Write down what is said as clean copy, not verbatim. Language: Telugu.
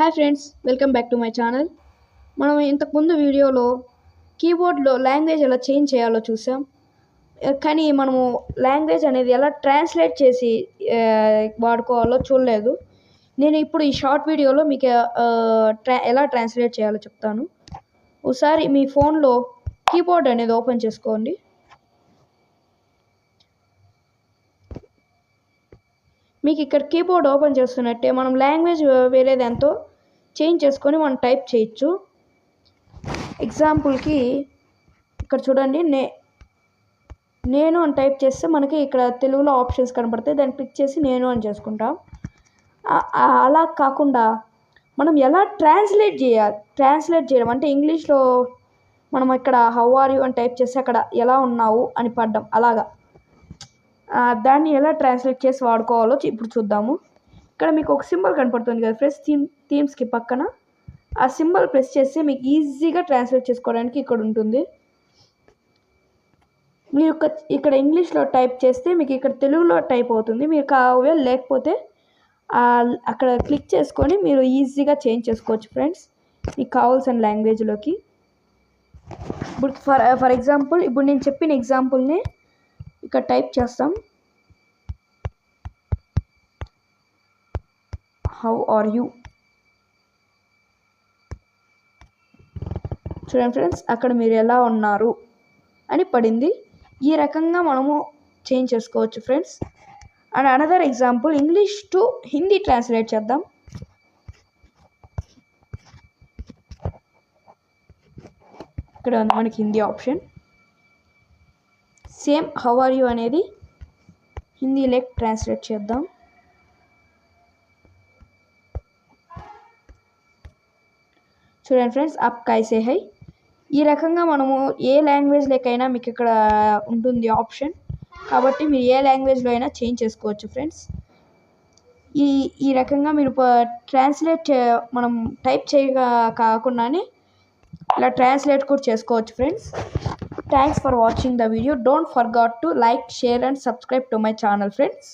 Hi friends, welcome back to my channel. మనం ఇంతకుముందు వీడియోలో కీబోర్డ్లో లాంగ్వేజ్ ఎలా చేంజ్ చేయాలో చూసాం. కానీ మనము లాంగ్వేజ్ అనేది ఎలా ట్రాన్స్లేట్ చేసి వాడుకోవాలో చూడలేదు. నేను ఇప్పుడు ఈ షార్ట్ వీడియోలో మీకు ఎలా ట్రాన్స్లేట్ చేయాలో చెప్తాను. ఒకసారి మీ ఫోన్లో కీబోర్డ్ అనేది ఓపెన్ చేసుకోండి. మీకు ఇక్కడ కీబోర్డ్ ఓపెన్ చేస్తున్నట్టే మనం లాంగ్వేజ్ వేరేది ఎంతో చేంజ్ చేసుకొని మనం టైప్ చేయొచ్చు. ఎగ్జాంపుల్కి ఇక్కడ చూడండి, నేను అని టైప్ చేస్తే మనకి ఇక్కడ తెలుగులో ఆప్షన్స్ కనబడతాయి. దాన్ని క్లిక్ చేసి నేను అని చేసుకుంటాం. అలా కాకుండా మనం ఎలా ట్రాన్స్లేట్ చేయడం అంటే ఇంగ్లీష్లో మనం ఇక్కడ హౌ ఆర్ యూ అని టైప్ చేస్తే అక్కడ ఎలా ఉన్నావు అని పడ్డం, అలాగా దాన్ని ఎలా ట్రాన్స్లేట్ చేసి వాడుకోవాలో ఇప్పుడు చూద్దాము. ఇక్కడ మీకు ఒక సింబల్ కనపడుతుంది కదా ఫ్రెండ్స్, థీమ్స్కి పక్కన ఆ సింబల్ ప్రెస్ చేస్తే మీకు ఈజీగా ట్రాన్స్లేట్ చేసుకోవడానికి ఇక్కడ ఉంటుంది. మీరు ఇక్కడ ఇంగ్లీష్లో టైప్ చేస్తే మీకు ఇక్కడ తెలుగులో టైప్ అవుతుంది. మీరు లేకపోతే అక్కడ క్లిక్ చేసుకొని మీరు ఈజీగా చేంజ్ చేసుకోవచ్చు ఫ్రెండ్స్ మీకు కావాల్సిన లాంగ్వేజ్లోకి. ఇప్పుడు ఫర్ ఎగ్జాంపుల్ ఇప్పుడు నేను చెప్పిన ఎగ్జాంపుల్ని ఇక్కడ టైప్ చేస్తాం. How are you. చూడండి ఫ్రెండ్స్, అక్కడ మీరు ఎలా ఉన్నారు అని పడింది. ఈ రకంగా మనము చేంజ్ చేసుకోవచ్చు friends. And another example, English to Hindi translate చేద్దాం. ఇక్కడ ఉంది మనకి Hindi option. Same how are you అనేది హిందీలోకి ట్రాన్స్లేట్ చేద్దాం. చూడండి ఫ్రెండ్స్, అప్ కైసే హై. ఈ రకంగా మనము ఏ లాంగ్వేజ్లోకైనా మీకు ఇక్కడ ఉంటుంది ఆప్షన్, కాబట్టి మీరు ఏ లాంగ్వేజ్లో అయినా చేంజ్ చేసుకోవచ్చు ఫ్రెండ్స్. ఈ రకంగా మీరు మనం టైప్ కాకుండానే ఇలా ట్రాన్స్లేట్ కూడా చేసుకోవచ్చు friends. Thanks for watching the video. Don't forgot to like, share and subscribe to my channel friends.